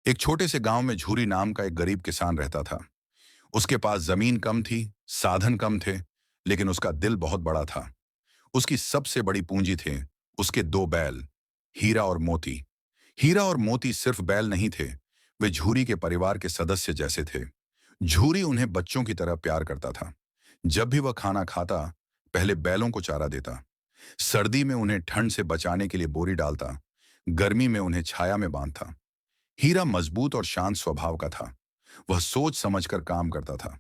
एक छोटे से गांव में झूरी नाम का एक गरीब किसान रहता था। उसके पास जमीन कम थी, साधन कम थे, लेकिन उसका दिल बहुत बड़ा था। उसकी सबसे बड़ी पूंजी थे उसके दो बैल, हीरा और मोती। हीरा और मोती सिर्फ बैल नहीं थे, वे झूरी के परिवार के सदस्य जैसे थे। झूरी उन्हें बच्चों की तरह प्यार करता था। जब भी वह खाना खाता, पहले बैलों को चारा देता। सर्दी में उन्हें ठंड से बचाने के लिए बोरी डालता, गर्मी में उन्हें छाया में बांधता। हीरा मजबूत और शांत स्वभाव का था। वह सोच समझकर काम करता था।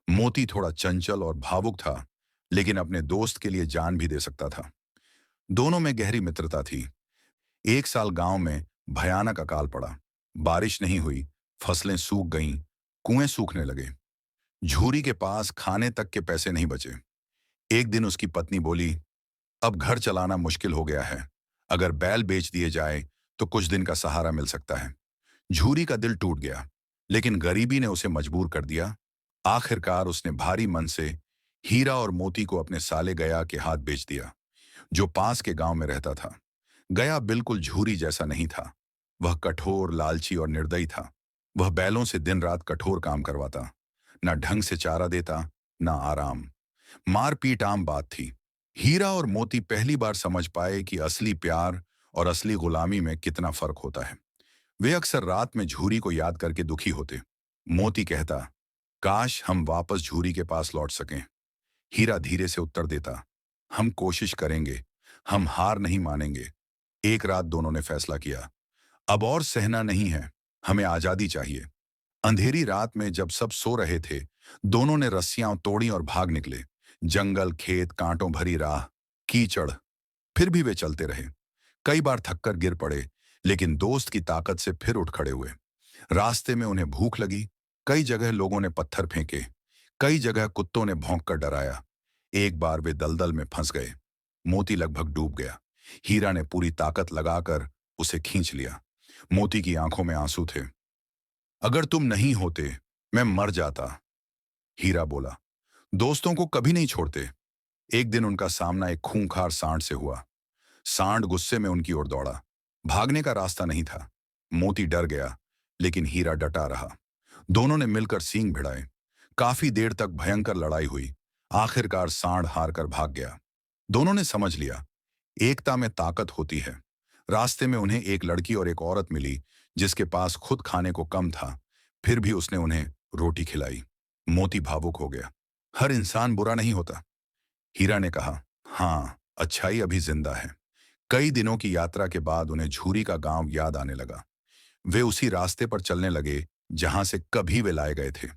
मोती थोड़ा चंचल और भावुक था, लेकिन अपने दोस्त के लिए जान भी दे सकता था। दोनों में गहरी मित्रता थी। एक साल गांव में भयानक अकाल पड़ा। बारिश नहीं हुई, फसलें सूख गईं, कुएं सूखने लगे। झूरी के पास खाने तक के पैसे नहीं बचे। एक दिन उसकी पत्नी बोली, अब घर चलाना मुश्किल हो गया है। अगर बैल बेच दिए जाए तो कुछ दिन का सहारा मिल सकता है। झूरी का दिल टूट गया, लेकिन गरीबी ने उसे मजबूर कर दिया। आखिरकार उसने भारी मन से हीरा और मोती को अपने साले गया के हाथ बेच दिया, जो पास के गांव में रहता था। गया बिल्कुल झूरी जैसा नहीं था। वह कठोर, लालची और निर्दयी था। वह बैलों से दिन रात कठोर काम करवाता, न ढंग से चारा देता, न आराम। मारपीट आम बात थी। हीरा और मोती पहली बार समझ पाए कि असली प्यार और असली गुलामी में कितना फर्क होता है। वे अक्सर रात में झूरी को याद करके दुखी होते। मोती कहता, काश हम वापस झूरी के पास लौट सकें। हीरा धीरे से उत्तर देता, हम कोशिश करेंगे, हम हार नहीं मानेंगे। एक रात दोनों ने फैसला किया, अब और सहना नहीं है, हमें आजादी चाहिए। अंधेरी रात में जब सब सो रहे थे, दोनों ने रस्सियां तोड़ी और भाग निकले। जंगल, खेत, कांटों भरी राह, कीचड़। फिर भी वे चलते रहे। कई बार थककर गिर पड़े, लेकिन दोस्त की ताकत से फिर उठ खड़े हुए। रास्ते में उन्हें भूख लगी। कई जगह लोगों ने पत्थर फेंके, कई जगह कुत्तों ने भौंक कर डराया। एक बार वे दलदल में फंस गए। मोती लगभग डूब गया। हीरा ने पूरी ताकत लगाकर उसे खींच लिया। मोती की आंखों में आंसू थे। अगर तुम नहीं होते, मैं मर जाता, हीरा बोला। दोस्तों को कभी नहीं छोड़ते। एक दिन उनका सामना एक खूंखार सांड से हुआ। सांड गुस्से में उनकी ओर दौड़ा। भागने का रास्ता नहीं था। मोती डर गया, लेकिन हीरा डटा रहा। दोनों ने मिलकर सींग भिड़ाए। काफी देर तक भयंकर लड़ाई हुई। आखिरकार सांड हार कर भाग गया। दोनों ने समझ लिया, एकता में ताकत होती है। रास्ते में उन्हें एक लड़की और एक औरत मिली, जिसके पास खुद खाने को कम था, फिर भी उसने उन्हें रोटी खिलाई। मोती भावुक हो गया। हर इंसान बुरा नहीं होता। हीरा ने कहा, हाँ, अच्छाई अभी जिंदा है। कई दिनों की यात्रा के बाद उन्हें झूरी का गांव याद आने लगा। वे उसी रास्ते पर चलने लगे जहां से कभी वे लाए गए थे।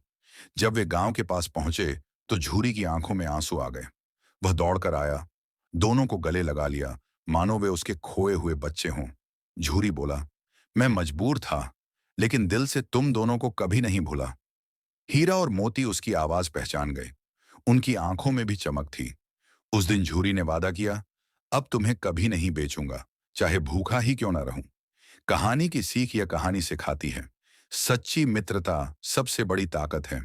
जब वे गांव के पास पहुंचे, तो झूरी की आंखों में आंसू आ गए। वह दौड़कर आया, दोनों को गले लगा लिया, मानो वे उसके खोए हुए बच्चे हों। झूरी बोला, मैं मजबूर था, लेकिन दिल से तुम दोनों को कभी नहीं भूला। हीरा और मोती उसकी आवाज पहचान गए। उनकी आंखों में भी चमक थी। उस दिन झूरी ने वादा किया, अब तुम्हें कभी नहीं बेचूंगा, चाहे भूखा ही क्यों ना रहूं। कहानी की सीख यह कहानी सिखाती है, सच्ची मित्रता सबसे बड़ी ताकत है।